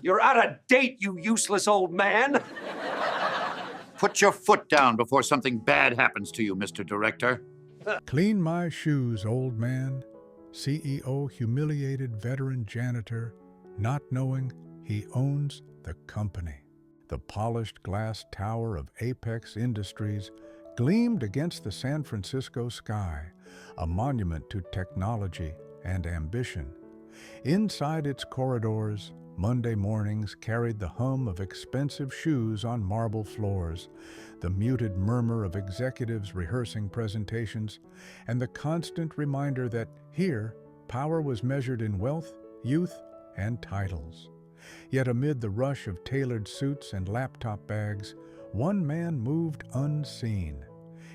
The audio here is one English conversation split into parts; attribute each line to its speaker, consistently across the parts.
Speaker 1: You're out of date, you useless old man!
Speaker 2: Put your foot down before something bad happens to you, Mr. Director.
Speaker 3: Clean my shoes, old man. CEO humiliated veteran janitor, not knowing he owns the company. The polished glass tower of Apex Industries gleamed against the San Francisco sky, a monument to technology and ambition. Inside its corridors, Monday mornings carried the hum of expensive shoes on marble floors, the muted murmur of executives rehearsing presentations, and the constant reminder that here, power was measured in wealth, youth, and titles. Yet amid the rush of tailored suits and laptop bags, one man moved unseen.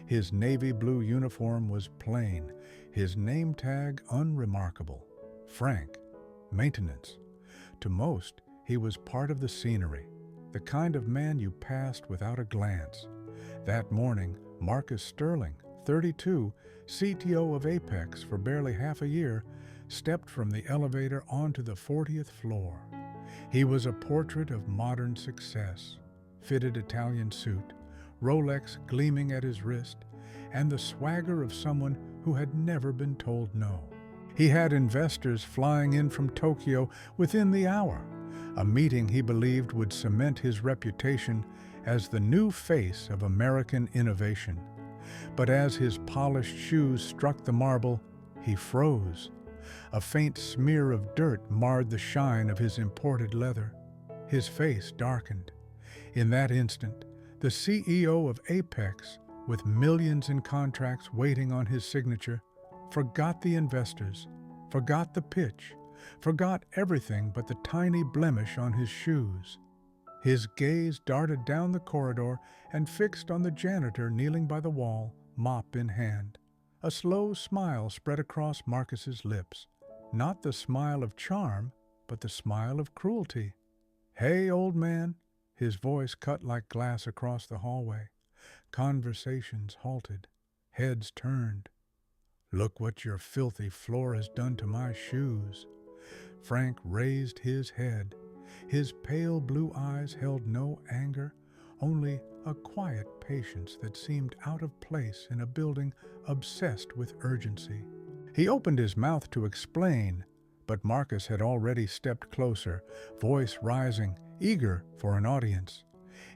Speaker 3: His navy blue uniform was plain, his name tag unremarkable. Frank, maintenance. To most, he was part of the scenery, the kind of man you passed without a glance. That morning, Marcus Sterling, 32, CTO of Apex for barely half a year, stepped from the elevator onto the 40th floor. He was a portrait of modern success, fitted Italian suit, Rolex gleaming at his wrist, and the swagger of someone who had never been told no. He had investors flying in from Tokyo within the hour, a meeting he believed would cement his reputation as the new face of American innovation. But as his polished shoes struck the marble, he froze. A faint smear of dirt marred the shine of his imported leather. His face darkened. In that instant, the CEO of Apex, with millions in contracts waiting on his signature, forgot the investors, forgot the pitch, forgot everything but the tiny blemish on his shoes. His gaze darted down the corridor and fixed on the janitor kneeling by the wall, mop in hand. A slow smile spread across Marcus's lips. Not the smile of charm, but the smile of cruelty. "Hey, old man," his voice cut like glass across the hallway. Conversations halted. Heads turned. "Look what your filthy floor has done to my shoes." Frank raised his head. His pale blue eyes held no anger, only a quiet patience that seemed out of place in a building obsessed with urgency. He opened his mouth to explain, but Marcus had already stepped closer, voice rising, eager for an audience.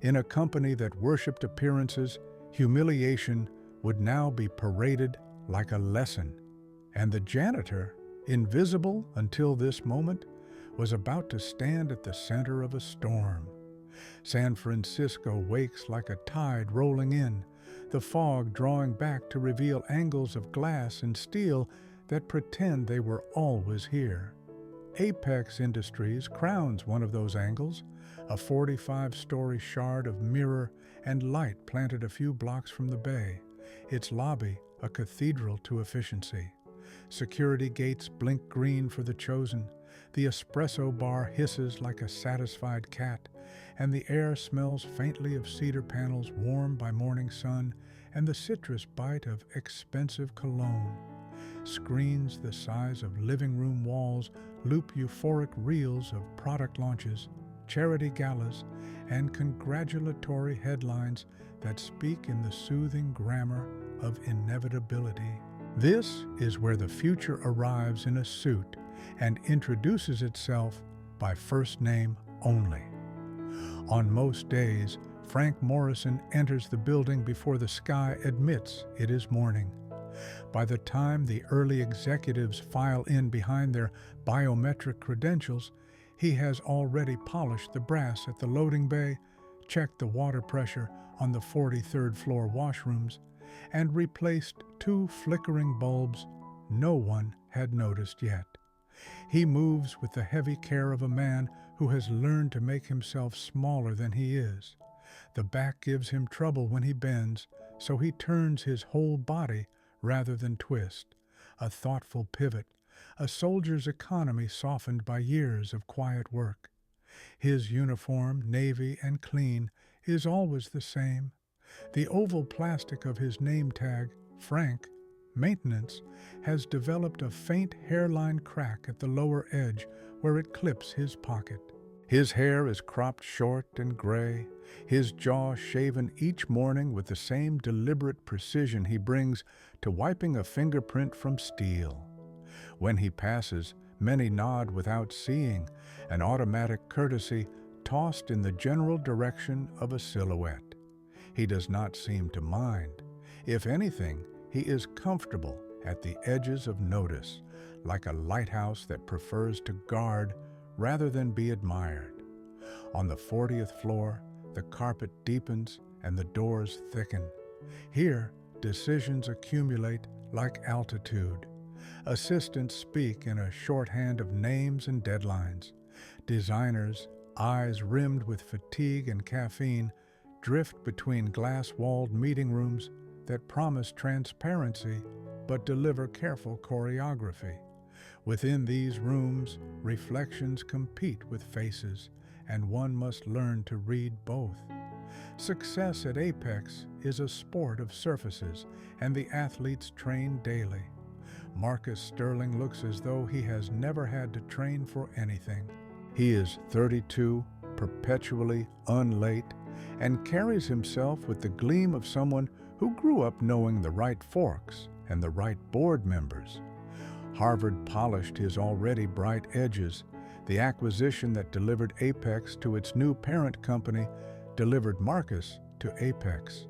Speaker 3: In a company that worshipped appearances, humiliation would now be paraded like a lesson. And the janitor, invisible until this moment, was about to stand at the center of a storm. San Francisco wakes like a tide rolling in, the fog drawing back to reveal angles of glass and steel that pretend they were always here. Apex Industries crowns one of those angles, a 45-story shard of mirror and light planted a few blocks from the bay, its lobby a cathedral to efficiency. Security gates blink green for the chosen, the espresso bar hisses like a satisfied cat, and the air smells faintly of cedar panels warmed by morning sun and the citrus bite of expensive cologne. Screens the size of living room walls loop euphoric reels of product launches, charity galas, and congratulatory headlines that speak in the soothing grammar of inevitability. This is where the future arrives in a suit and introduces itself by first name only. On most days, Frank Morrison enters the building before the sky admits it is morning. By the time the early executives file in behind their biometric credentials, he has already polished the brass at the loading bay, checked the water pressure on the 43rd floor washrooms, and replaced 2 flickering bulbs no one had noticed yet. He moves with the heavy care of a man who has learned to make himself smaller than he is. The back gives him trouble when he bends, so he turns his whole body rather than twist. A thoughtful pivot, a soldier's economy softened by years of quiet work. His uniform, navy and clean, is always the same. The oval plastic of his name tag, Frank, maintenance, has developed a faint hairline crack at the lower edge where it clips his pocket. His hair is cropped short and gray, his jaw shaven each morning with the same deliberate precision he brings to wiping a fingerprint from steel. When he passes, many nod without seeing, an automatic courtesy tossed in the general direction of a silhouette. He does not seem to mind. If anything, he is comfortable at the edges of notice, like a lighthouse that prefers to guard rather than be admired. On the 40th floor, the carpet deepens and the doors thicken. Here, decisions accumulate like altitude. Assistants speak in a shorthand of names and deadlines. Designers, eyes rimmed with fatigue and caffeine, drift between glass-walled meeting rooms that promise transparency but deliver careful choreography. Within these rooms, reflections compete with faces, and one must learn to read both. Success at Apex is a sport of surfaces, and the athletes train daily. Marcus Sterling looks as though he has never had to train for anything. He is 32, perpetually unlate, and carries himself with the gleam of someone who grew up knowing the right forks and the right board members. Harvard polished his already bright edges. The acquisition that delivered Apex to its new parent company delivered Marcus to Apex.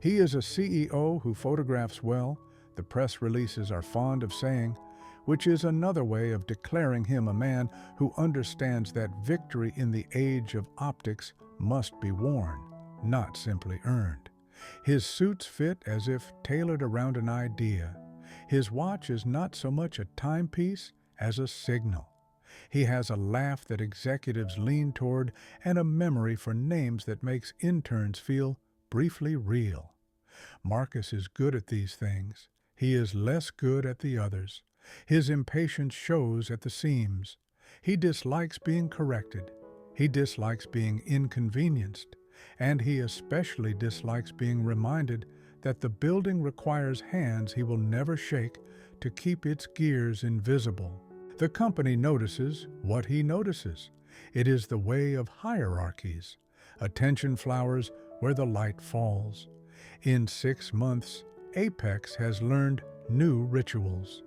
Speaker 3: He is a CEO who photographs well, the press releases are fond of saying, which is another way of declaring him a man who understands that victory in the age of optics must be worn, not simply earned. His suits fit as if tailored around an idea. His watch is not so much a timepiece as a signal. He has a laugh that executives lean toward and a memory for names that makes interns feel briefly real. Marcus is good at these things. He is less good at the others. His impatience shows at the seams. He dislikes being corrected. He dislikes being inconvenienced. And he especially dislikes being reminded that the building requires hands he will never shake to keep its gears invisible. The company notices what he notices. It is the way of hierarchies. Attention flowers where the light falls. In 6 months, Apex has learned new rituals.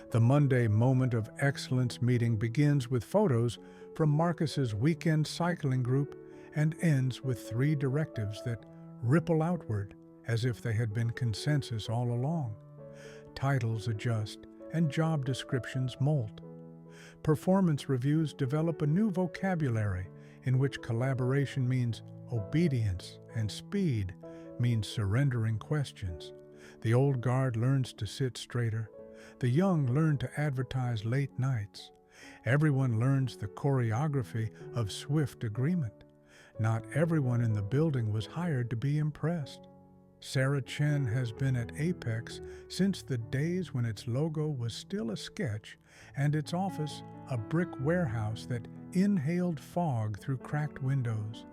Speaker 3: The Monday Moment of Excellence meeting begins with photos from Marcus's weekend cycling group and ends with 3 directives that ripple outward as if they had been consensus all along. Titles adjust and job descriptions molt. Performance reviews develop a new vocabulary in which collaboration means obedience and speed means surrendering questions. The old guard learns to sit straighter. The young learn to advertise late nights. Everyone learns the choreography of swift agreement. Not everyone in the building was hired to be impressed. Sarah Chen has been at Apex since the days when its logo was still a sketch and its office a brick warehouse that inhaled fog through cracked windows.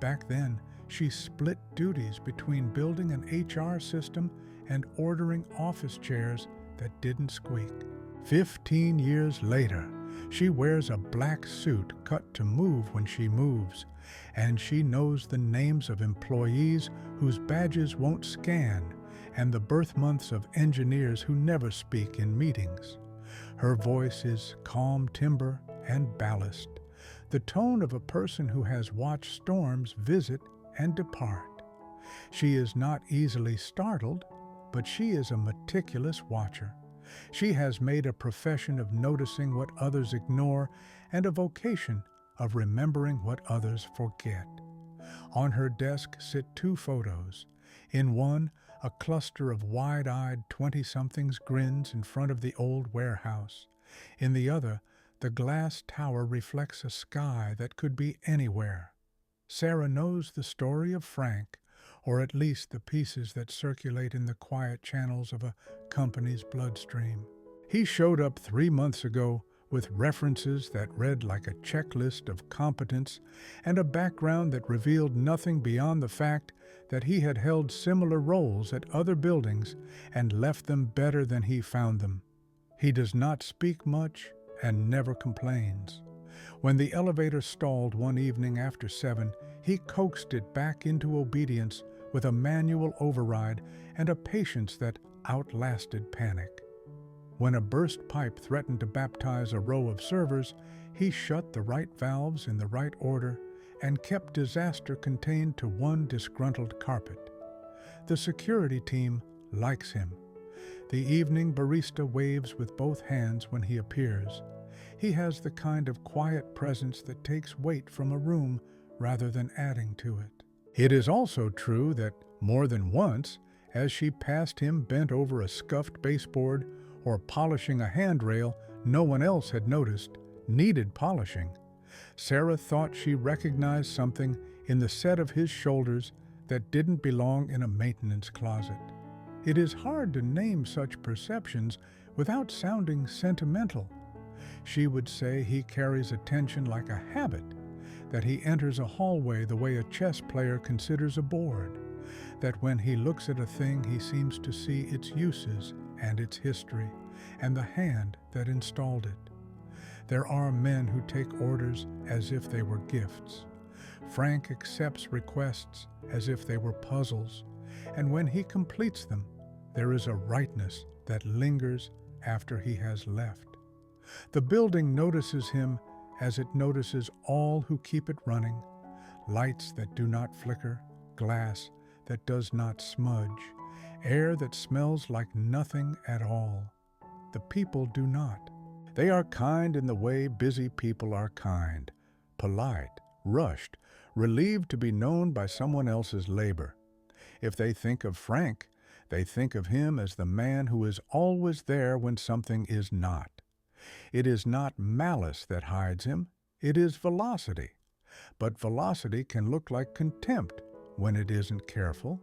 Speaker 3: Back then, she split duties between building an HR system and ordering office chairs that didn't squeak. 15 years later, she wears a black suit cut to move when she moves, and she knows the names of employees whose badges won't scan and the birth months of engineers who never speak in meetings. Her voice is calm timber and ballast, the tone of a person who has watched storms visit and depart. She is not easily startled, but she is a meticulous watcher. She has made a profession of noticing what others ignore and a vocation of remembering what others forget. On her desk sit 2 photos. In one, a cluster of wide-eyed 20-somethings grins in front of the old warehouse. In the other, the glass tower reflects a sky that could be anywhere. Sarah knows the story of Frank, or at least the pieces that circulate in the quiet channels of a company's bloodstream. He showed up 3 months ago with references that read like a checklist of competence and a background that revealed nothing beyond the fact that he had held similar roles at other buildings and left them better than he found them. He does not speak much and never complains. When the elevator stalled one evening after 7, he coaxed it back into obedience with a manual override and a patience that outlasted panic. When a burst pipe threatened to baptize a row of servers, he shut the right valves in the right order and kept disaster contained to one disgruntled carpet. The security team likes him. The evening barista waves with both hands when he appears. He has the kind of quiet presence that takes weight from a room rather than adding to it. It is also true that more than once, as she passed him bent over a scuffed baseboard or polishing a handrail no one else had noticed needed polishing, Sarah thought she recognized something in the set of his shoulders that didn't belong in a maintenance closet. It is hard to name such perceptions without sounding sentimental. She would say he carries attention like a habit, that he enters a hallway the way a chess player considers a board, that when he looks at a thing he seems to see its uses and its history, and the hand that installed it. There are men who take orders as if they were gifts. Frank accepts requests as if they were puzzles, and when he completes them, there is a rightness that lingers after he has left. The building notices him as it notices all who keep it running, lights that do not flicker, glass that does not smudge, air that smells like nothing at all. The people do not. They are kind in the way busy people are kind, polite, rushed, relieved to be known by someone else's labor. If they think of Frank, they think of him as the man who is always there when something is not. It is not malice that hides him, it is velocity. But velocity can look like contempt when it isn't careful.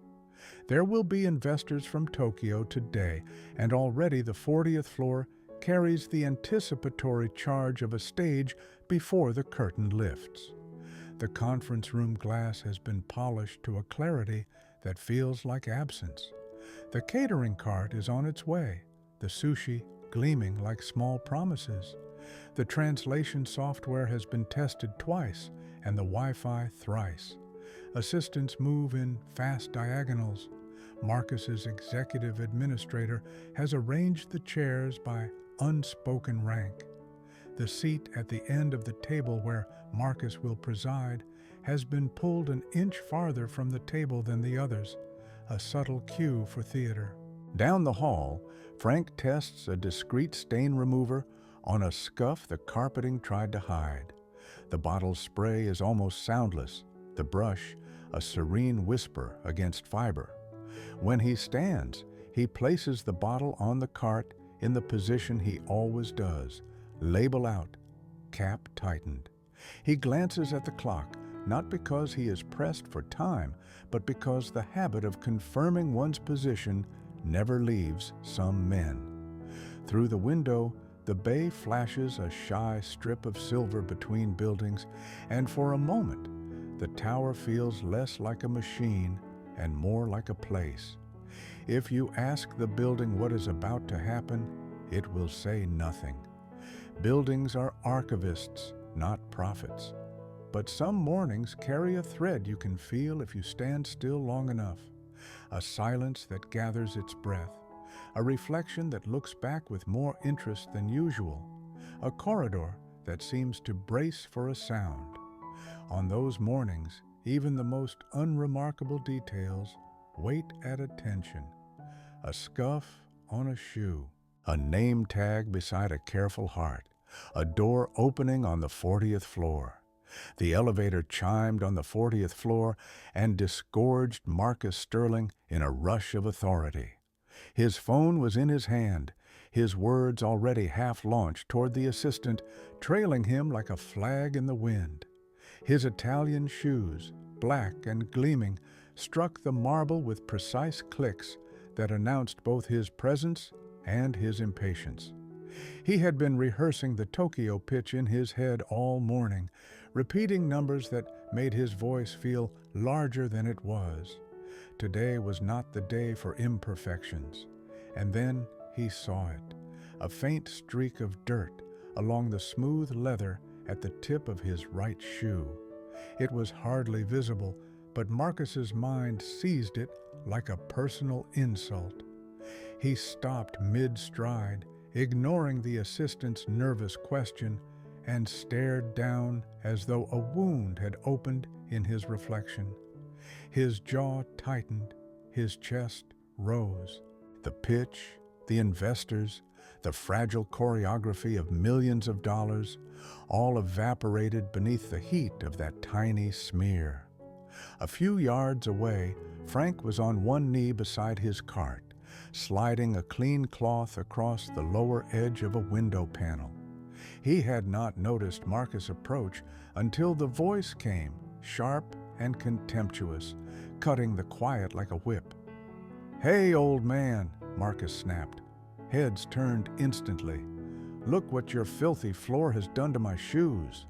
Speaker 3: There will be investors from Tokyo today, and already the 40th floor carries the anticipatory charge of a stage before the curtain lifts. The conference room glass has been polished to a clarity that feels like absence. The catering cart is on its way, the sushi gleaming like small promises. The translation software has been tested twice and the Wi-Fi thrice. Assistants move in fast diagonals. Marcus's executive administrator has arranged the chairs by unspoken rank. The seat at the end of the table where Marcus will preside has been pulled an inch farther from the table than the others, a subtle cue for theater. Down the hall, Frank tests a discreet stain remover on a scuff the carpeting tried to hide. The bottle's spray is almost soundless, the brush a serene whisper against fiber. When he stands, he places the bottle on the cart in the position he always does, label out, cap tightened. He glances at the clock, not because he is pressed for time, but because the habit of confirming one's position never leaves some men. Through the window, the bay flashes a shy strip of silver between buildings, and for a moment, the tower feels less like a machine and more like a place. If you ask the building what is about to happen, it will say nothing. Buildings are archivists, not prophets. But some mornings carry a thread you can feel if you stand still long enough, a silence that gathers its breath, a reflection that looks back with more interest than usual, a corridor that seems to brace for a sound. On those mornings, even the most unremarkable details wait at attention. A scuff on a shoe, a name tag beside a careful heart, a door opening on the 40th floor. The elevator chimed on the 40th floor and disgorged Marcus Sterling in a rush of authority. His phone was in his hand, his words already half launched toward the assistant, trailing him like a flag in the wind. His Italian shoes, black and gleaming, struck the marble with precise clicks that announced both his presence and his impatience. He had been rehearsing the Tokyo pitch in his head all morning, repeating numbers that made his voice feel larger than it was. Today was not the day for imperfections. And then he saw it, a faint streak of dirt along the smooth leather at the tip of his right shoe. It was hardly visible, but Marcus's mind seized it like a personal insult. He stopped mid-stride, ignoring the assistant's nervous question, and stared down as though a wound had opened in his reflection. His jaw tightened, his chest rose. The pitch, the investors, the fragile choreography of millions of dollars, all evaporated beneath the heat of that tiny smear. A few yards away, Frank was on one knee beside his cart, sliding a clean cloth across the lower edge of a window panel. He had not noticed Marcus approach until the voice came, sharp and contemptuous, cutting the quiet like a whip. "Hey, old man," Marcus snapped. Heads turned instantly. "Look what your filthy floor has done to my shoes."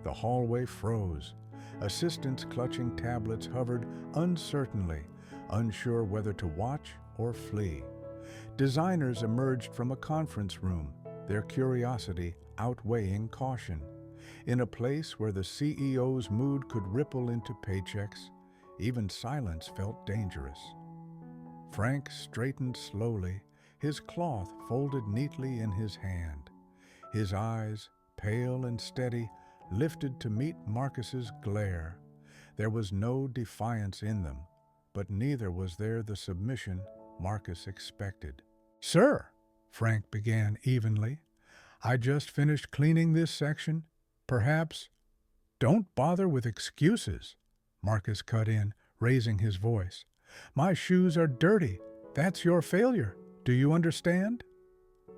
Speaker 3: The hallway froze. Assistants clutching tablets hovered uncertainly, unsure whether to watch or flee. Designers emerged from a conference room, their curiosity outweighing caution. In a place where the CEO's mood could ripple into paychecks, even silence felt dangerous. Frank straightened slowly, his cloth folded neatly in his hand. His eyes, pale and steady, lifted to meet Marcus's glare. There was no defiance in them, but neither was there the submission Marcus expected. "Sir," Frank began evenly, "I just finished cleaning this section. Perhaps—" "Don't bother with excuses," Marcus cut in, raising his voice. "My shoes are dirty. That's your failure. Do you understand?"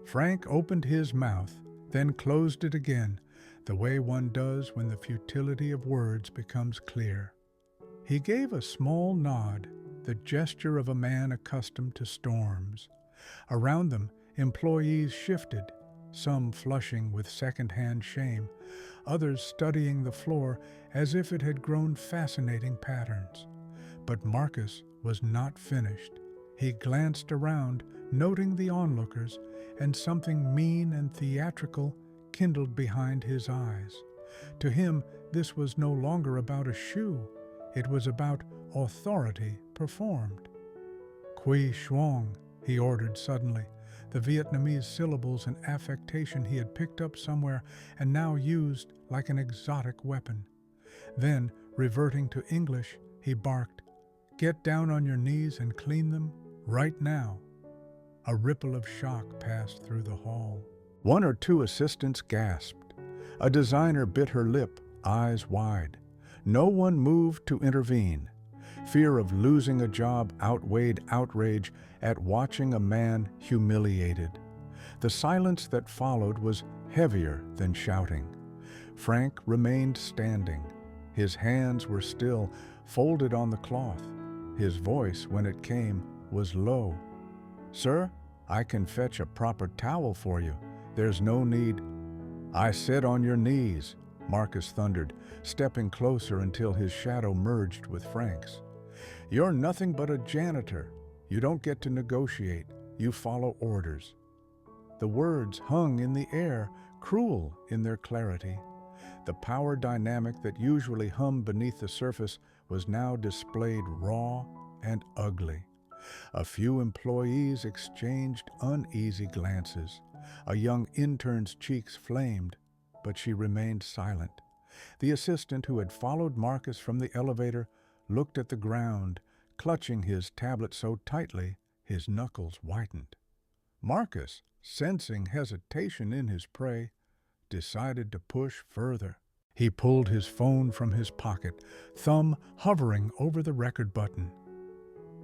Speaker 3: Frank opened his mouth, then closed it again, the way one does when the futility of words becomes clear. He gave a small nod, the gesture of a man accustomed to storms. Around them, employees shifted, some flushing with second-hand shame, others studying the floor as if it had grown fascinating patterns. But Marcus was not finished. He glanced around, noting the onlookers, and something mean and theatrical kindled behind his eyes. To him, this was no longer about a shoe. It was about authority performed. "Quy Xuong," he ordered suddenly, the Vietnamese syllables and affectation he had picked up somewhere and now used like an exotic weapon. Then, reverting to English, he barked, "Get down on your knees and clean them right now." A ripple of shock passed through the hall. One or two assistants gasped. A designer bit her lip, eyes wide. No one moved to intervene. Fear of losing a job outweighed outrage at watching a man humiliated. The silence that followed was heavier than shouting. Frank remained standing. His hands were still, folded on the cloth. His voice, when it came, was low. "Sir, I can fetch a proper towel for you. There's no need—" "I said on your knees," Marcus thundered, stepping closer until his shadow merged with Frank's. "You're nothing but a janitor. You don't get to negotiate. You follow orders." The words hung in the air, cruel in their clarity. The power dynamic that usually hummed beneath the surface was now displayed raw and ugly. A few employees exchanged uneasy glances. A young intern's cheeks flamed, but she remained silent. The assistant who had followed Marcus from the elevator looked at the ground, clutching his tablet so tightly his knuckles whitened. Marcus, sensing hesitation in his prey, decided to push further. He pulled his phone from his pocket, thumb hovering over the record button.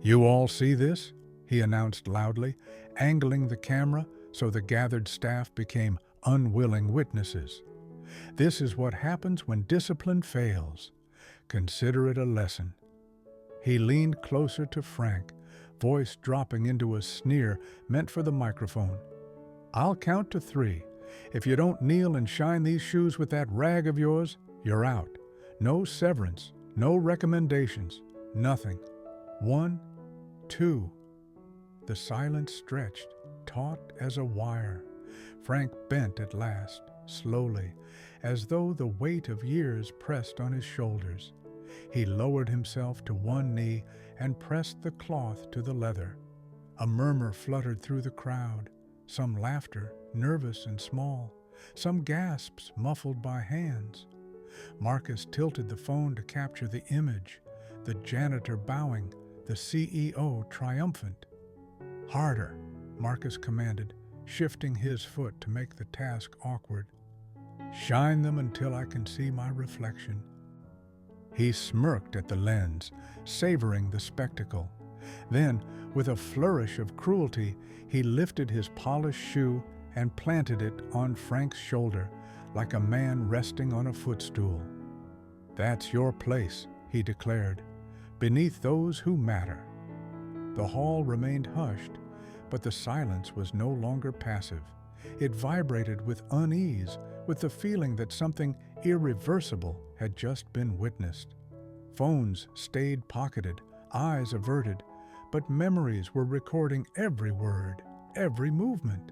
Speaker 3: "You all see this?" he announced loudly, angling the camera so the gathered staff became unwilling witnesses. "This is what happens when discipline fails. Consider it a lesson." He leaned closer to Frank, voice dropping into a sneer meant for the microphone. "I'll count to 3. If you don't kneel and shine these shoes with that rag of yours, you're out. No severance, no recommendations, nothing. 1, 2. The silence stretched, taut as a wire. Frank bent at last, slowly, as though the weight of years pressed on his shoulders. He lowered himself to one knee and pressed the cloth to the leather. A murmur fluttered through the crowd, some laughter, nervous and small, some gasps muffled by hands. Marcus tilted the phone to capture the image, the janitor bowing, the CEO triumphant. "Harder," Marcus commanded, shifting his foot to make the task awkward. "Shine them until I can see my reflection." He smirked at the lens, savoring the spectacle. Then, with a flourish of cruelty, he lifted his polished shoe and planted it on Frank's shoulder, like a man resting on a footstool. "That's your place," he declared, "beneath those who matter." The hall remained hushed, but the silence was no longer passive. It vibrated with unease, with the feeling that something irreversible had just been witnessed. Phones stayed pocketed, eyes averted, but memories were recording every word, every movement.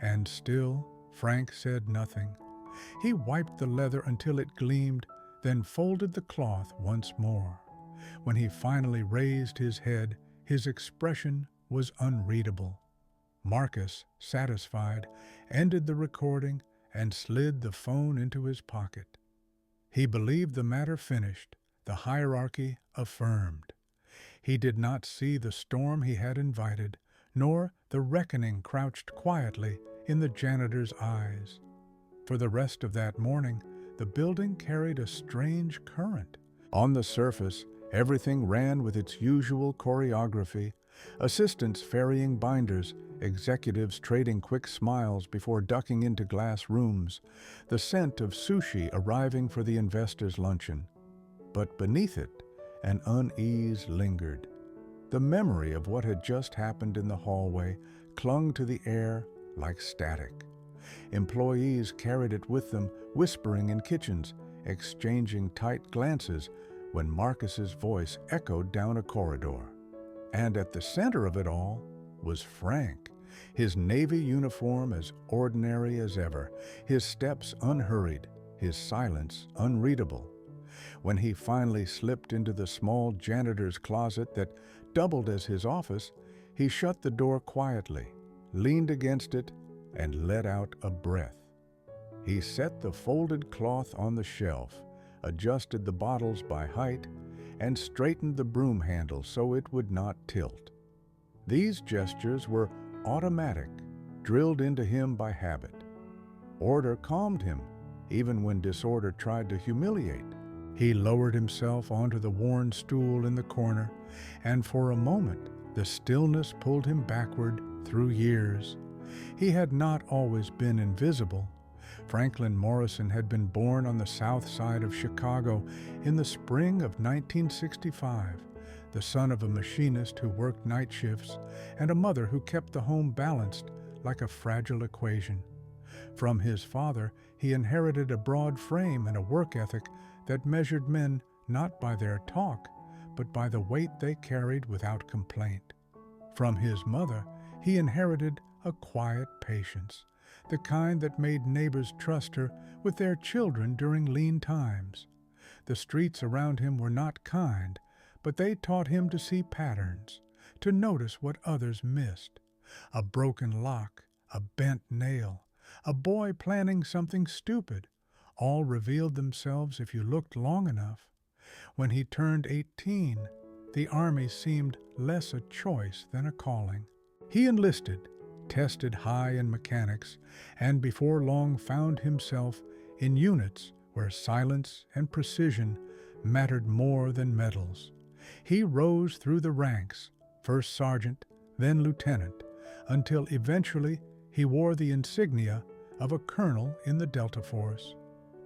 Speaker 3: And still, Frank said nothing. He wiped the leather until it gleamed, then folded the cloth once more. When he finally raised his head, his expression was unreadable. Marcus, satisfied, ended the recording and slid the phone into his pocket. He believed the matter finished, the hierarchy affirmed. He did not see the storm he had invited, nor the reckoning crouched quietly in the janitor's eyes. For the rest of that morning, the building carried a strange current. On the surface, everything ran with its usual choreography, assistants ferrying binders, executives trading quick smiles before ducking into glass rooms, the scent of sushi arriving for the investors' luncheon. But beneath it, an unease lingered. The memory of what had just happened in the hallway clung to the air like static. Employees carried it with them, whispering in kitchens, exchanging tight glances when Marcus's voice echoed down a corridor. And at the center of it all was Frank, his navy uniform as ordinary as ever, his steps unhurried, his silence unreadable. When he finally slipped into the small janitor's closet that doubled as his office, he shut the door quietly, leaned against it, and let out a breath. He set the folded cloth on the shelf, adjusted the bottles by height, and straightened the broom handle so it would not tilt. These gestures were automatic, drilled into him by habit. Order calmed him, even when disorder tried to humiliate. He lowered himself onto the worn stool in the corner, and for a moment the stillness pulled him backward through years. He had not always been invisible. Franklin Morrison had been born on the south side of Chicago in the spring of 1965, the son of a machinist who worked night shifts and a mother who kept the home balanced like a fragile equation. From his father, he inherited a broad frame and a work ethic that measured men not by their talk, but by the weight they carried without complaint. From his mother, he inherited a quiet patience, the kind that made neighbors trust her with their children during lean times. The streets around him were not kind, but they taught him to see patterns, to notice what others missed. A broken lock, a bent nail, a boy planning something stupid, all revealed themselves if you looked long enough. When he turned 18, the army seemed less a choice than a calling. He enlisted, tested high in mechanics, and before long found himself in units where silence and precision mattered more than medals. He rose through the ranks, first sergeant, then lieutenant, until eventually he wore the insignia of a colonel in the Delta Force.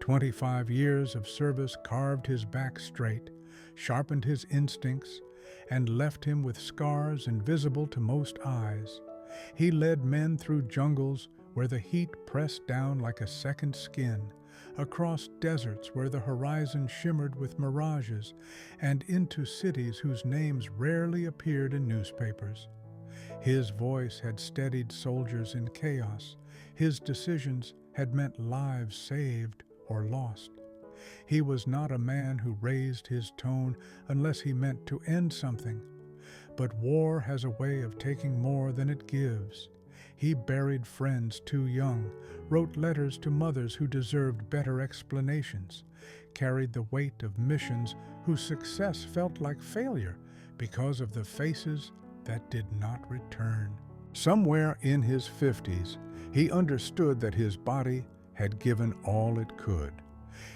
Speaker 3: 25 years of service carved his back straight, sharpened his instincts, and left him with scars invisible to most eyes. He led men through jungles where the heat pressed down like a second skin, across deserts where the horizon shimmered with mirages, and into cities whose names rarely appeared in newspapers. His voice had steadied soldiers in chaos. His decisions had meant lives saved or lost. He was not a man who raised his tone unless he meant to end something. But war has a way of taking more than it gives. He buried friends too young, wrote letters to mothers who deserved better explanations, carried the weight of missions whose success felt like failure because of the faces that did not return. Somewhere in his 50s, he understood that his body had given all it could.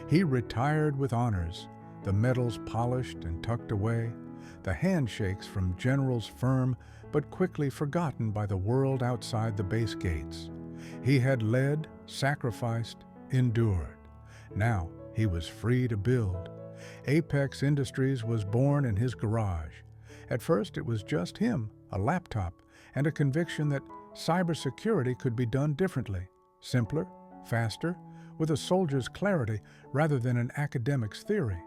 Speaker 3: He retired with honors, the medals polished and tucked away, the handshakes from generals firm but quickly forgotten by the world outside the base gates. He had led, sacrificed, endured. Now he was free to build. Apex Industries was born in his garage. At first it was just him, a laptop, and a conviction that cybersecurity could be done differently, simpler, faster, with a soldier's clarity rather than an academic's theory.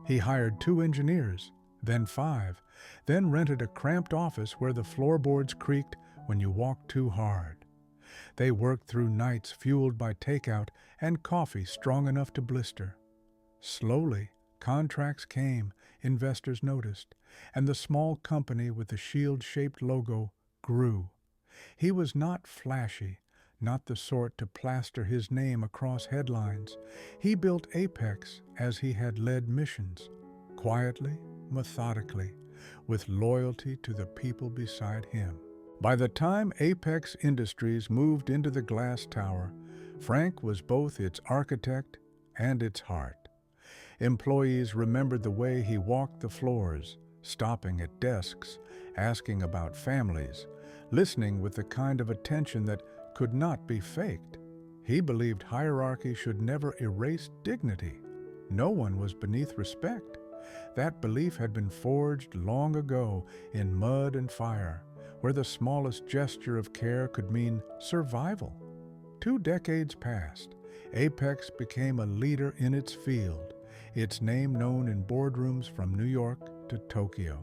Speaker 3: He hired 2 engineers, then 5, then rented a cramped office where the floorboards creaked when you walked too hard. They worked through nights fueled by takeout and coffee strong enough to blister. Slowly, contracts came, investors noticed, and the small company with the shield-shaped logo grew. He was not flashy, not the sort to plaster his name across headlines. He built Apex as he had led missions, quietly, methodically, with loyalty to the people beside him. By the time Apex Industries moved into the glass tower, Frank was both its architect and its heart. Employees remembered the way he walked the floors, stopping at desks, asking about families, listening with the kind of attention that could not be faked. He believed hierarchy should never erase dignity. No one was beneath respect. That belief had been forged long ago in mud and fire, where the smallest gesture of care could mean survival. 2 decades passed. Apex became a leader in its field, its name known in boardrooms from New York to Tokyo.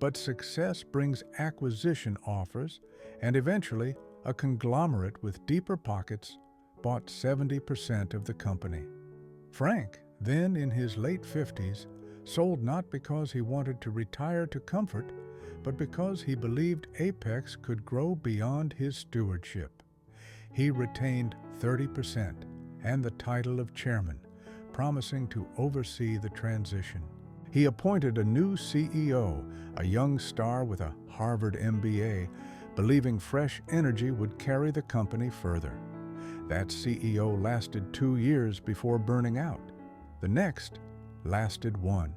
Speaker 3: But success brings acquisition offers, and eventually a conglomerate with deeper pockets bought 70% of the company. Frank, then in his late 50s, sold not because he wanted to retire to comfort, but because he believed Apex could grow beyond his stewardship. He retained 30% and the title of chairman, promising to oversee the transition. He appointed a new CEO, a young star with a Harvard MBA, believing fresh energy would carry the company further. That CEO lasted 2 years before burning out. The next lasted 1.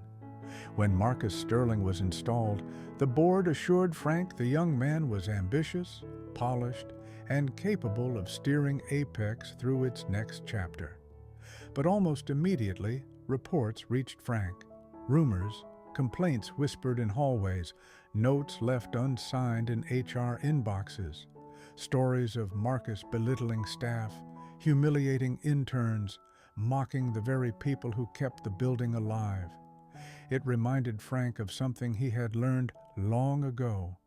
Speaker 3: When Marcus Sterling was installed, the board assured Frank the young man was ambitious, polished, and capable of steering Apex through its next chapter. But almost immediately, reports reached Frank. Rumors, complaints whispered in hallways, notes left unsigned in HR inboxes, stories of Marcus belittling staff, humiliating interns, mocking the very people who kept the building alive. It reminded Frank of something he had learned long ago.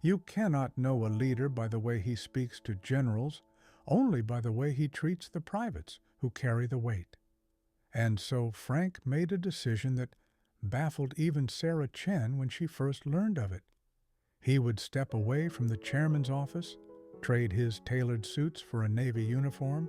Speaker 3: You cannot know a leader by the way he speaks to generals, only by the way he treats the privates who carry the weight. And so Frank made a decision that baffled even Sarah Chen when she first learned of it. He would step away from the chairman's office, trade his tailored suits for a Navy uniform,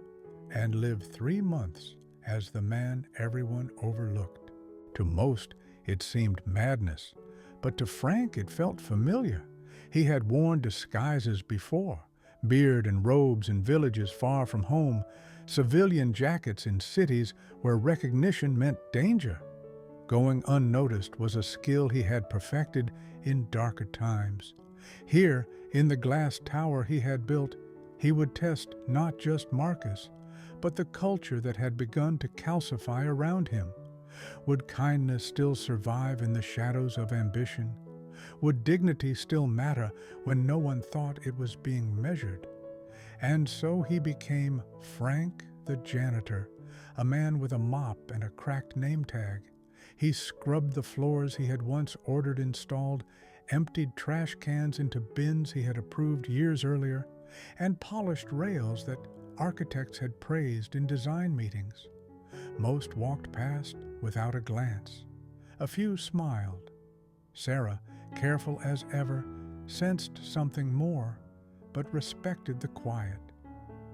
Speaker 3: and live 3 months as the man everyone overlooked. To most, it seemed madness, but to Frank it felt familiar. He had worn disguises before, beard and robes in villages far from home, civilian jackets in cities where recognition meant danger. Going unnoticed was a skill he had perfected in darker times. Here, in the glass tower he had built, he would test not just Marcus, but the culture that had begun to calcify around him. Would kindness still survive in the shadows of ambition? Would dignity still matter when no one thought it was being measured? And so he became Frank the Janitor, a man with a mop and a cracked name tag. He scrubbed the floors he had once ordered installed, emptied trash cans into bins he had approved years earlier, and polished rails that architects had praised in design meetings. Most walked past without a glance. A few smiled. Sarah, careful as ever, sensed something more, but respected the quiet.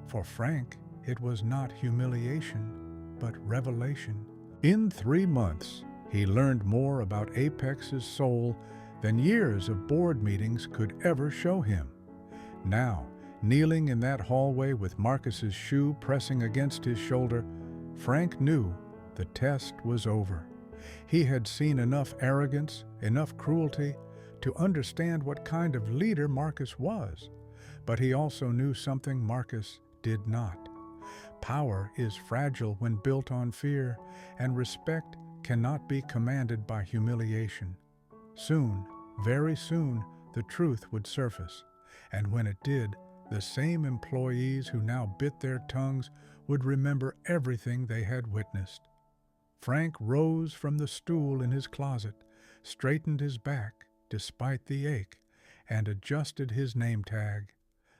Speaker 3: For Frank, it was not humiliation, but revelation. In 3 months, he learned more about Apex's soul than years of board meetings could ever show him. Now, kneeling in that hallway with Marcus's shoe pressing against his shoulder, Frank knew the test was over. He had seen enough arrogance, enough cruelty, to understand what kind of leader Marcus was. But he also knew something Marcus did not. Power is fragile when built on fear, and respect cannot be commanded by humiliation. Soon, very soon, the truth would surface, and when it did, the same employees who now bit their tongues would remember everything they had witnessed. Frank rose from the stool in his closet, straightened his back despite the ache, and adjusted his name tag.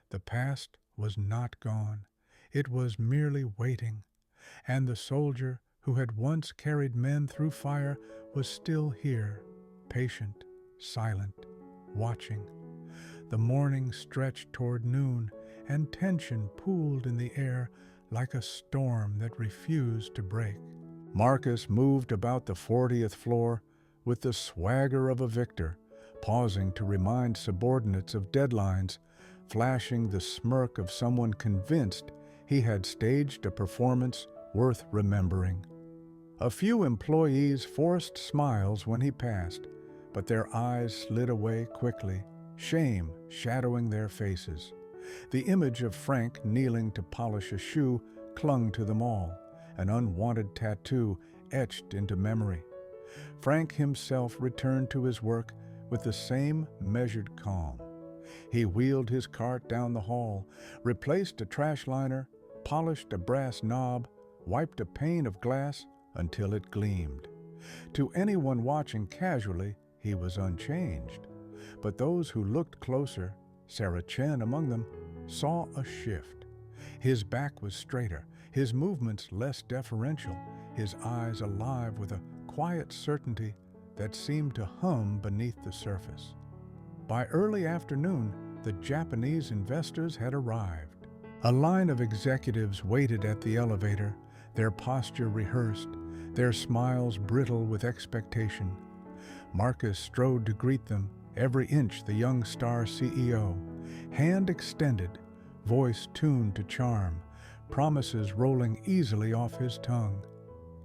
Speaker 3: The past was not gone. It was merely waiting, and the soldier who had once carried men through fire was still here, patient, silent, watching. The morning stretched toward noon, and tension pooled in the air like a storm that refused to break. Marcus moved about the 40th floor with the swagger of a victor, pausing to remind subordinates of deadlines, flashing the smirk of someone convinced he had staged a performance worth remembering. A few employees forced smiles when he passed, but their eyes slid away quickly, shame shadowing their faces. The image of Frank kneeling to polish a shoe clung to them all, an unwanted tattoo etched into memory. Frank himself returned to his work with the same measured calm. He wheeled his cart down the hall, replaced a trash liner, polished a brass knob, wiped a pane of glass until it gleamed. To anyone watching casually, he was unchanged. But those who looked closer, Sarah Chen among them, saw a shift. His back was straighter, his movements less deferential, his eyes alive with a quiet certainty that seemed to hum beneath the surface. By early afternoon, the Japanese investors had arrived. A line of executives waited at the elevator, their posture rehearsed, their smiles brittle with expectation. Marcus strode to greet them, every inch the young star CEO, hand extended, voice tuned to charm, promises rolling easily off his tongue.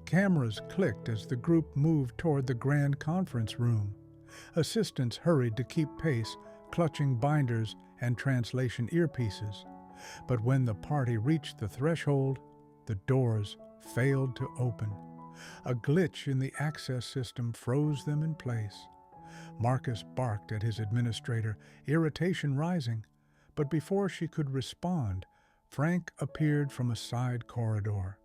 Speaker 3: Cameras clicked as the group moved toward the grand conference room. Assistants hurried to keep pace, clutching binders and translation earpieces. But when the party reached the threshold, the doors failed to open. A glitch in the access system froze them in place. Marcus barked at his administrator, irritation rising, but before she could respond, Frank appeared from a side corridor.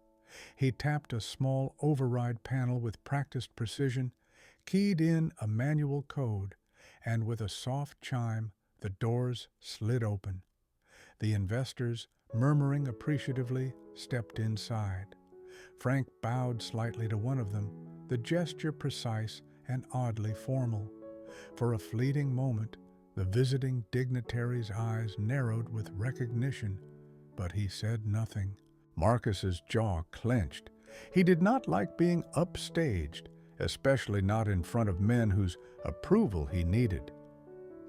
Speaker 3: He tapped a small override panel with practiced precision, keyed in a manual code, and with a soft chime, the doors slid open. The investors, murmuring appreciatively, stepped inside. Frank bowed slightly to one of them, the gesture precise and oddly formal. For a fleeting moment, the visiting dignitary's eyes narrowed with recognition, but he said nothing. Marcus's jaw clenched. He did not like being upstaged, especially not in front of men whose approval he needed.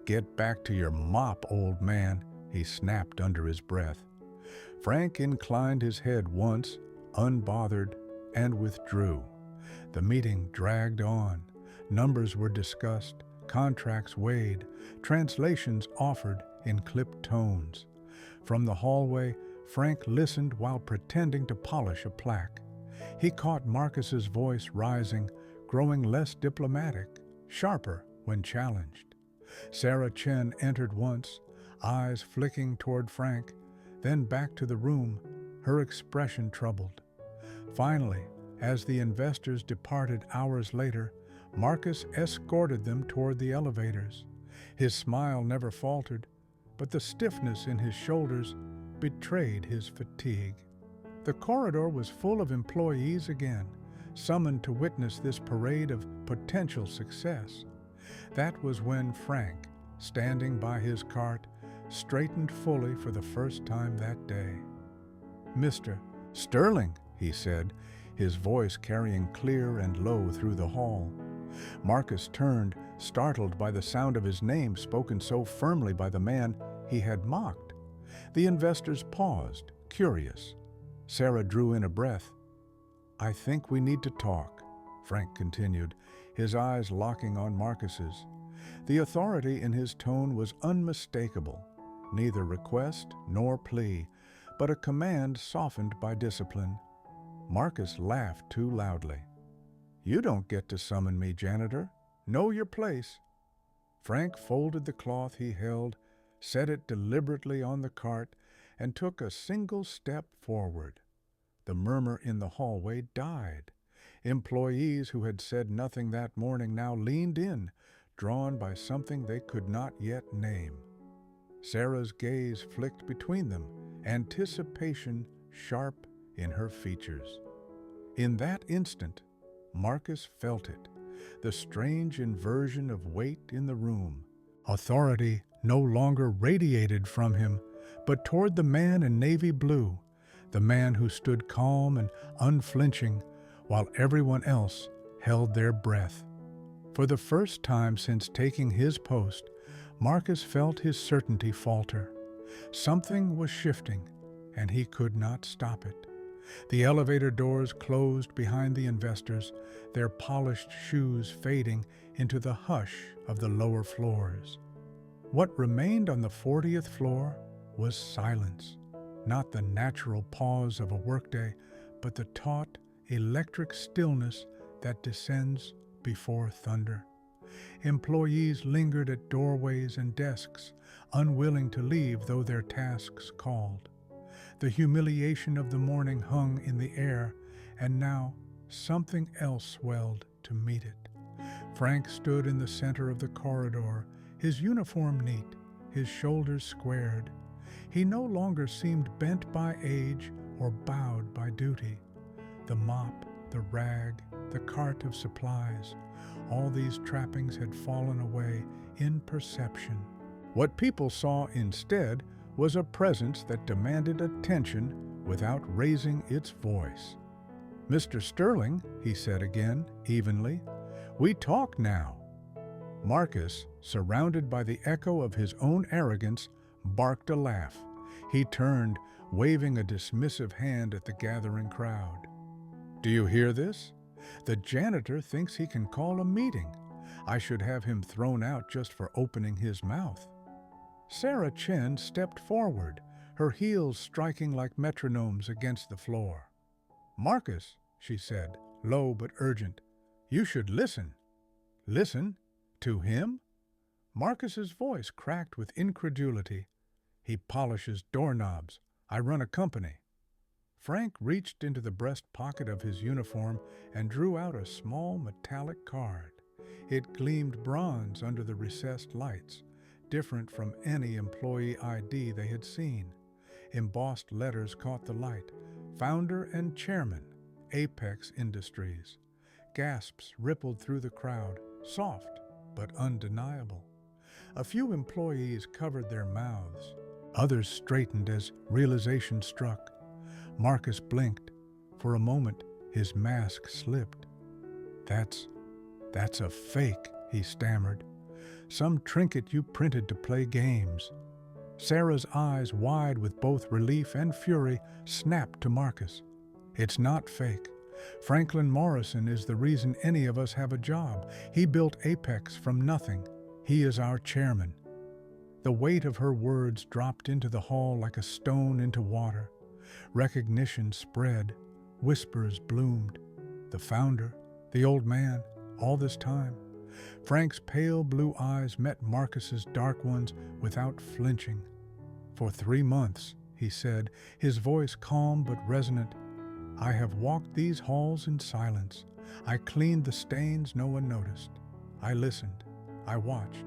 Speaker 3: "Get back to your mop, old man," he snapped under his breath. Frank inclined his head once, unbothered, and withdrew. The meeting dragged on. Numbers were discussed, contracts weighed, translations offered in clipped tones. From the hallway, Frank listened while pretending to polish a plaque. He caught Marcus's voice rising, growing less diplomatic, sharper when challenged. Sarah Chen entered once, eyes flicking toward Frank, then back to the room, her expression troubled. Finally, as the investors departed hours later, Marcus escorted them toward the elevators. His smile never faltered, but the stiffness in his shoulders betrayed his fatigue. The corridor was full of employees again, summoned to witness this parade of potential success. That was when Frank, standing by his cart, straightened fully for the first time that day. "Mr. Sterling," he said, his voice carrying clear and low through the hall. Marcus turned, startled by the sound of his name spoken so firmly by the man he had mocked. The investors paused, curious. Sarah drew in a breath. "I think we need to talk," Frank continued, his eyes locking on Marcus's. The authority in his tone was unmistakable, neither request nor plea, but a command softened by discipline. Marcus laughed too loudly. "You don't get to summon me, janitor. Know your place." Frank folded the cloth he held, set it deliberately on the cart, and took a single step forward. The murmur in the hallway died. Employees who had said nothing that morning now leaned in, drawn by something they could not yet name. Sarah's gaze flicked between them, anticipation sharp in her features. In that instant, Marcus felt it, the strange inversion of weight in the room. Authority no longer radiated from him, but toward the man in navy blue, the man who stood calm and unflinching while everyone else held their breath. For the first time since taking his post, Marcus felt his certainty falter. Something was shifting, and he could not stop it. The elevator doors closed behind the investors, their polished shoes fading into the hush of the lower floors. What remained on the 40th floor was silence, not the natural pause of a workday, but the taut, electric stillness that descends before thunder. Employees lingered at doorways and desks, unwilling to leave though their tasks called. The humiliation of the morning hung in the air, and now something else swelled to meet it. Frank stood in the center of the corridor, his uniform neat, his shoulders squared. He no longer seemed bent by age or bowed by duty. The mop, the rag, the cart of supplies, all these trappings had fallen away in perception. What people saw instead was a presence that demanded attention without raising its voice. "Mr. Sterling," he said again, evenly, "we talk now." Marcus, surrounded by the echo of his own arrogance, barked a laugh. He turned, waving a dismissive hand at the gathering crowd. "Do you hear this? The janitor thinks he can call a meeting. I should have him thrown out just for opening his mouth." Sarah Chen stepped forward, her heels striking like metronomes against the floor. "Marcus," she said, low but urgent, "you should listen." "Listen? To him?" Marcus's voice cracked with incredulity. "He polishes doorknobs. I run a company." Frank reached into the breast pocket of his uniform and drew out a small metallic card. It gleamed bronze under the recessed lights, different from any employee ID they had seen. Embossed letters caught the light. "Founder and Chairman, Apex Industries." Gasps rippled through the crowd, soft but undeniable. A few employees covered their mouths. Others straightened as realization struck. Marcus blinked. For a moment, his mask slipped. That's a fake," he stammered. "Some trinket you printed to play games." Sarah's eyes, wide with both relief and fury, snapped to Marcus. "It's not fake. Franklin Morrison is the reason any of us have a job. He built Apex from nothing. He is our chairman." The weight of her words dropped into the hall like a stone into water. Recognition spread. Whispers bloomed. The founder, the old man, all this time. Frank's pale blue eyes met Marcus's dark ones without flinching. "For 3 months," he said, his voice calm but resonant, "I have walked these halls in silence. I cleaned the stains no one noticed. I listened. I watched.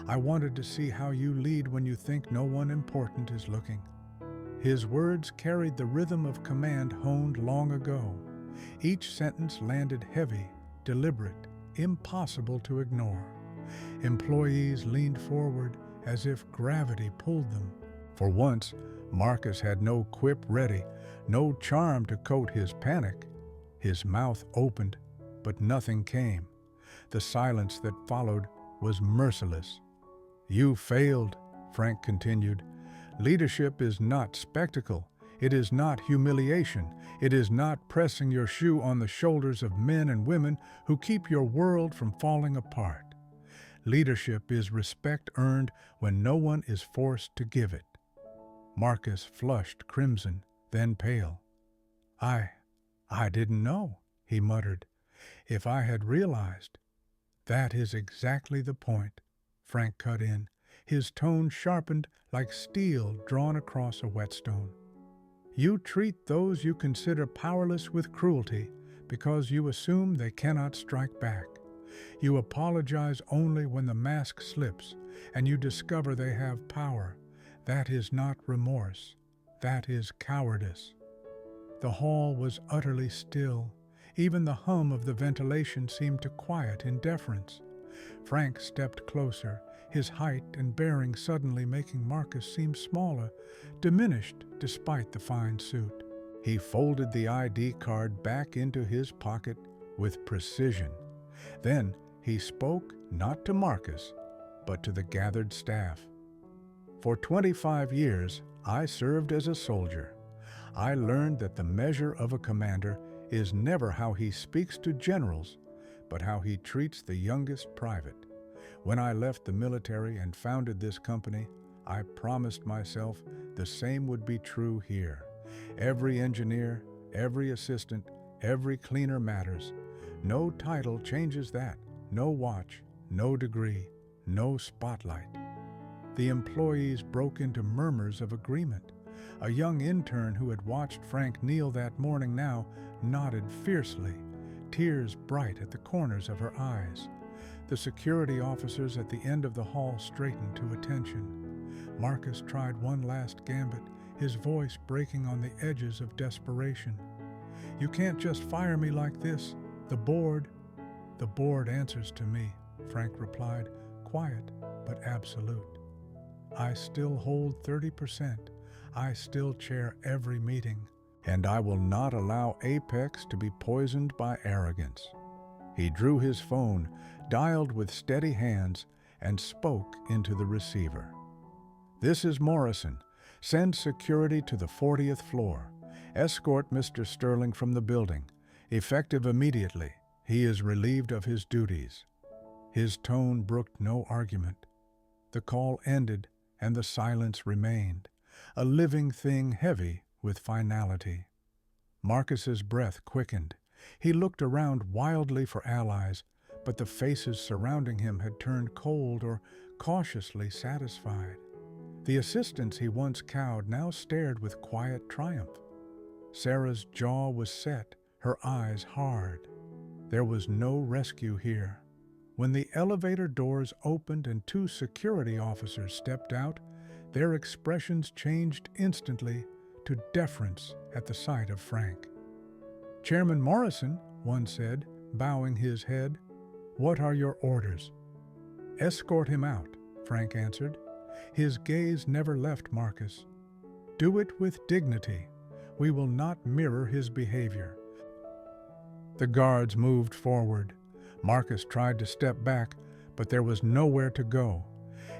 Speaker 3: I wanted to see how you lead when you think no one important is looking." His words carried the rhythm of command honed long ago. Each sentence landed heavy, deliberate, impossible to ignore. Employees leaned forward as if gravity pulled them. For once, Marcus had no quip ready, no charm to coat his panic. His mouth opened, but nothing came. The silence that followed was merciless. "You failed," Frank continued. "Leadership is not spectacle. It is not humiliation. It is not pressing your shoe on the shoulders of men and women who keep your world from falling apart. Leadership is respect earned when no one is forced to give it." Marcus flushed crimson, then pale. I didn't know," he muttered. "If I had realized." "That is exactly the point," Frank cut in, his tone sharpened like steel drawn across a whetstone. "You treat those you consider powerless with cruelty because you assume they cannot strike back. You apologize only when the mask slips and you discover they have power. That is not remorse. That is cowardice." The hall was utterly still. Even the hum of the ventilation seemed to quiet in deference. Frank stepped closer, his height and bearing suddenly making Marcus seem smaller, diminished despite the fine suit. He folded the ID card back into his pocket with precision. Then he spoke not to Marcus, but to the gathered staff. "For 25 years, I served as a soldier. I learned that the measure of a commander is never how he speaks to generals, but how he treats the youngest private. When I left the military and founded this company, I promised myself the same would be true here. Every engineer, every assistant, every cleaner matters. No title changes that, no watch, no degree, no spotlight." The employees broke into murmurs of agreement. A young intern who had watched Frank kneel that morning now nodded fiercely, tears bright at the corners of her eyes. The security officers at the end of the hall straightened to attention. Marcus tried one last gambit, his voice breaking on the edges of desperation. "You can't just fire me like this. The board answers to me," Frank replied, quiet but absolute. "I still hold 30%. I still chair every meeting, and I will not allow Apex to be poisoned by arrogance." He drew his phone, dialed with steady hands, and spoke into the receiver. "This is Morrison. Send security to the 40th floor. Escort Mr. Sterling from the building. Effective immediately. He is relieved of his duties." His tone brooked no argument. The call ended, and the silence remained, a living thing heavy with finality. Marcus's breath quickened. He looked around wildly for allies, but the faces surrounding him had turned cold or cautiously satisfied. The assistants he once cowed now stared with quiet triumph. Sarah's jaw was set, her eyes hard. There was no rescue here. When the elevator doors opened and 2 security officers stepped out, their expressions changed instantly to deference at the sight of Frank. "Chairman Morrison," one said, bowing his head, "what are your orders?" "Escort him out," Frank answered. His gaze never left Marcus. "Do it with dignity. We will not mirror his behavior." The guards moved forward. Marcus tried to step back, but there was nowhere to go.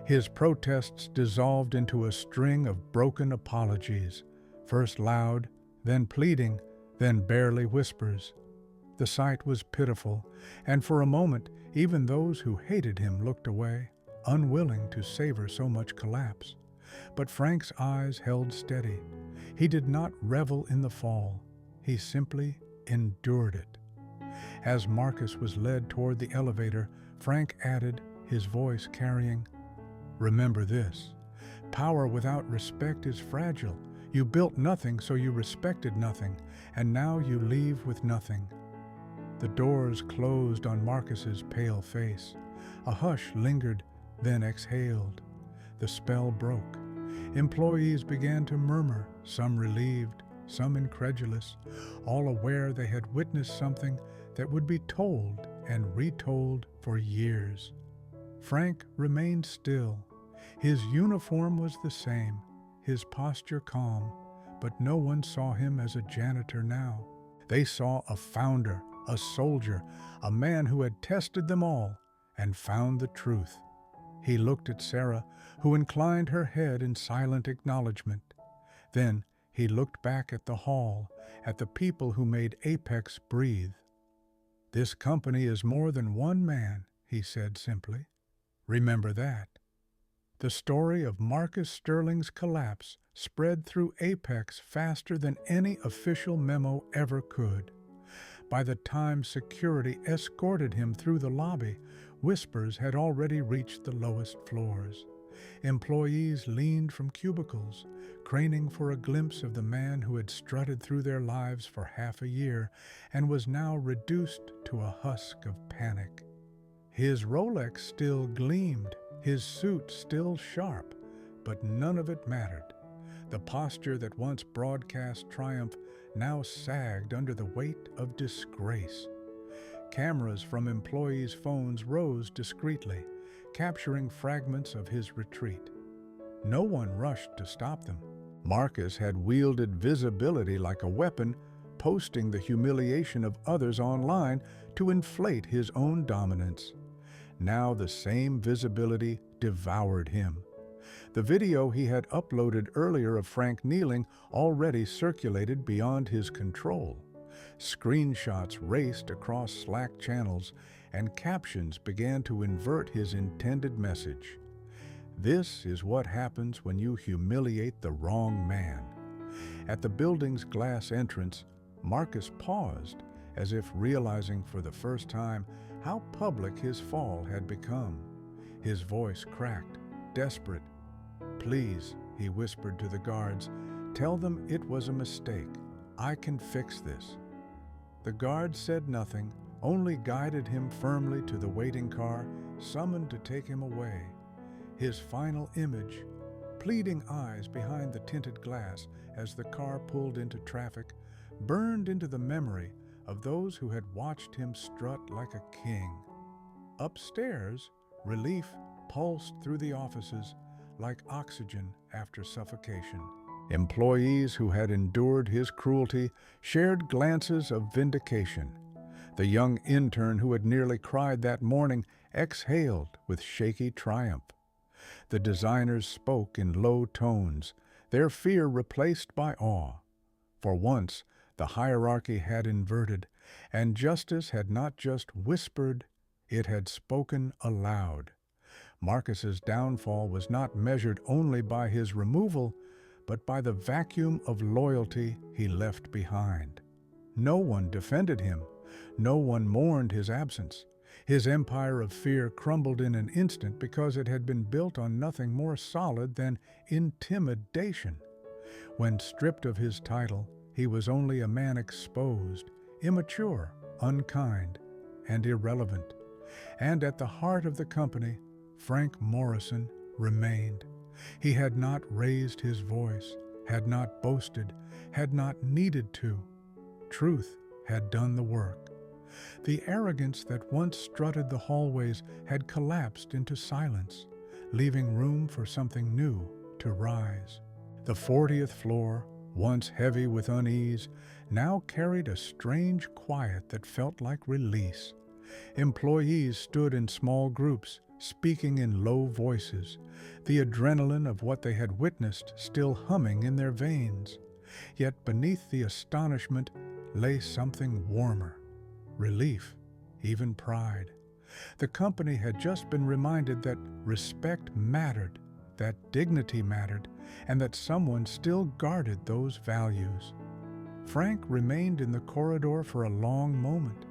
Speaker 3: His protests dissolved into a string of broken apologies, first loud, then pleading, then barely whispers. The sight was pitiful, and for a moment even those who hated him looked away, unwilling to savor so much collapse. But Frank's eyes held steady. He did not revel in the fall. He simply endured it. As Marcus was led toward the elevator, Frank added, his voice carrying, "Remember this. Power without respect is fragile. You built nothing, so you respected nothing, and now you leave with nothing." The doors closed on Marcus's pale face. A hush lingered, then exhaled. The spell broke. Employees began to murmur, some relieved, some incredulous, all aware they had witnessed something that would be told and retold for years. Frank remained still. His uniform was the same, his posture calm, but no one saw him as a janitor now. They saw a founder, a soldier, a man who had tested them all and found the truth. He looked at Sarah, who inclined her head in silent acknowledgement. Then he looked back at the hall, at the people who made Apex breathe. "This company is more than one man," he said simply. "Remember that." The story of Marcus Sterling's collapse spread through Apex faster than any official memo ever could. By the time security escorted him through the lobby, whispers had already reached the lowest floors. Employees leaned from cubicles, craning for a glimpse of the man who had strutted through their lives for half a year and was now reduced to a husk of panic. His Rolex still gleamed, his suit still sharp, but none of it mattered. The posture that once broadcast triumph now sagged under the weight of disgrace. Cameras from employees' phones rose discreetly, capturing fragments of his retreat. No one rushed to stop them. Marcus had wielded visibility like a weapon, posting the humiliation of others online to inflate his own dominance. Now the same visibility devoured him. The video he had uploaded earlier of Frank kneeling already circulated beyond his control. Screenshots raced across Slack channels, and captions began to invert his intended message. This is what happens when you humiliate the wrong man. At the building's glass entrance, Marcus paused, as if realizing for the first time how public his fall had become. His voice cracked, desperate. "Please," he whispered to the guards, "tell them it was a mistake. I can fix this." The guards said nothing, only guided him firmly to the waiting car, summoned to take him away. His final image, pleading eyes behind the tinted glass as the car pulled into traffic, burned into the memory of those who had watched him strut like a king. Upstairs, relief pulsed through the offices like oxygen after suffocation. Employees who had endured his cruelty shared glances of vindication. The young intern who had nearly cried that morning exhaled with shaky triumph. The designers spoke in low tones, their fear replaced by awe. For once, the hierarchy had inverted, and justice had not just whispered, it had spoken aloud. Marcus's downfall was not measured only by his removal, but by the vacuum of loyalty he left behind. No one defended him. No one mourned his absence. His empire of fear crumbled in an instant because it had been built on nothing more solid than intimidation. When stripped of his title, he was only a man exposed, immature, unkind, and irrelevant. And at the heart of the company, Frank Morrison remained. He had not raised his voice, had not boasted, had not needed to. Truth had done the work. The arrogance that once strutted the hallways had collapsed into silence, leaving room for something new to rise. The 40th floor, once heavy with unease, now carried a strange quiet that felt like release. Employees stood in small groups, speaking in low voices, the adrenaline of what they had witnessed still humming in their veins. Yet beneath the astonishment lay something warmer, relief, even pride. The company had just been reminded that respect mattered, that dignity mattered, and that someone still guarded those values. Frank remained in the corridor for a long moment,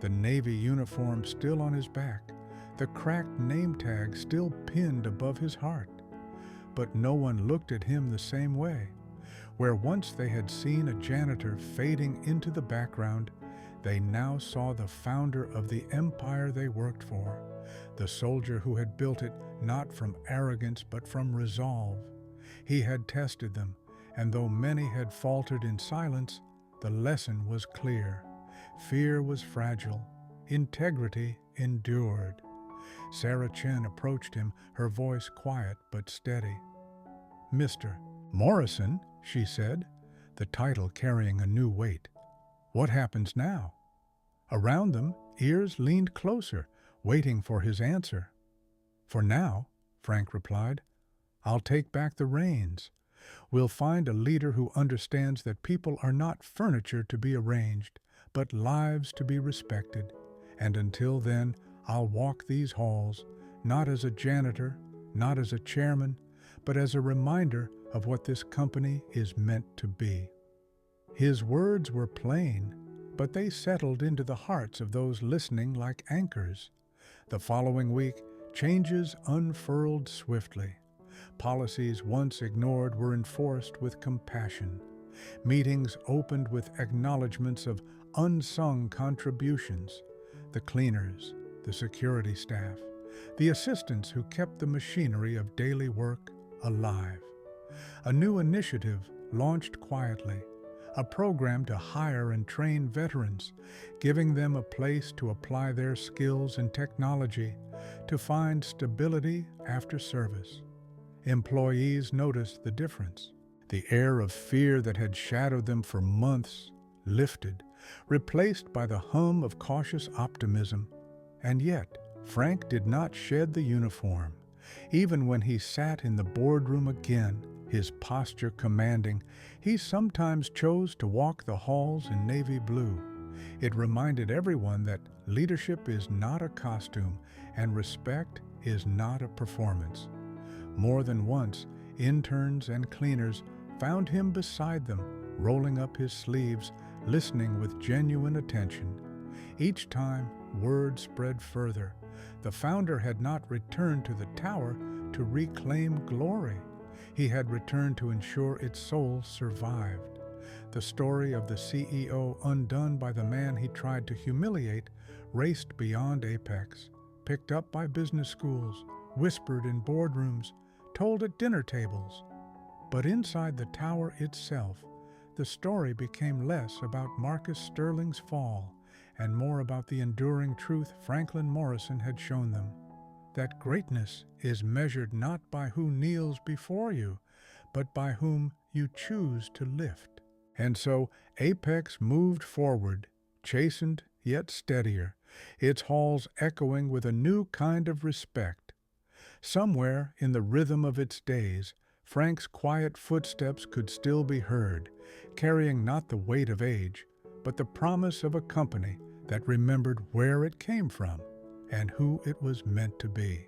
Speaker 3: the Navy uniform still on his back, the cracked name tag still pinned above his heart. But no one looked at him the same way. Where once they had seen a janitor fading into the background, they now saw the founder of the empire they worked for, the soldier who had built it not from arrogance but from resolve. He had tested them, and though many had faltered in silence, the lesson was clear. Fear was fragile. Integrity endured. Sarah Chen approached him, her voice quiet but steady. "Mr. Morrison," she said, the title carrying a new weight. "What happens now?" Around them, ears leaned closer, waiting for his answer. "For now," Frank replied, "I'll take back the reins. We'll find a leader who understands that people are not furniture to be arranged, but lives to be respected. And until then, I'll walk these halls, not as a janitor, not as a chairman, but as a reminder of what this company is meant to be." His words were plain, but they settled into the hearts of those listening like anchors. The following week, changes unfurled swiftly. Policies once ignored were enforced with compassion. Meetings opened with acknowledgments of unsung contributions. The cleaners, the security staff, the assistants who kept the machinery of daily work alive. A new initiative launched quietly, a program to hire and train veterans, giving them a place to apply their skills and technology to find stability after service. Employees noticed the difference. The air of fear that had shadowed them for months lifted, replaced by the hum of cautious optimism. And yet, Frank did not shed the uniform. Even when he sat in the boardroom again, his posture commanding, he sometimes chose to walk the halls in navy blue. It reminded everyone that leadership is not a costume and respect is not a performance. More than once, interns and cleaners found him beside them, rolling up his sleeves, listening with genuine attention. Each time, word spread further. The founder had not returned to the tower to reclaim glory. He had returned to ensure its soul survived. The story of the CEO undone by the man he tried to humiliate raced beyond Apex, picked up by business schools, whispered in boardrooms, told at dinner tables. But inside the tower itself, the story became less about Marcus Sterling's fall and more about the enduring truth Franklin Morrison had shown them, that greatness is measured not by who kneels before you, but by whom you choose to lift. And so Apex moved forward, chastened yet steadier, its halls echoing with a new kind of respect. Somewhere in the rhythm of its days, Frank's quiet footsteps could still be heard, carrying not the weight of age, but the promise of a company that remembered where it came from and who it was meant to be.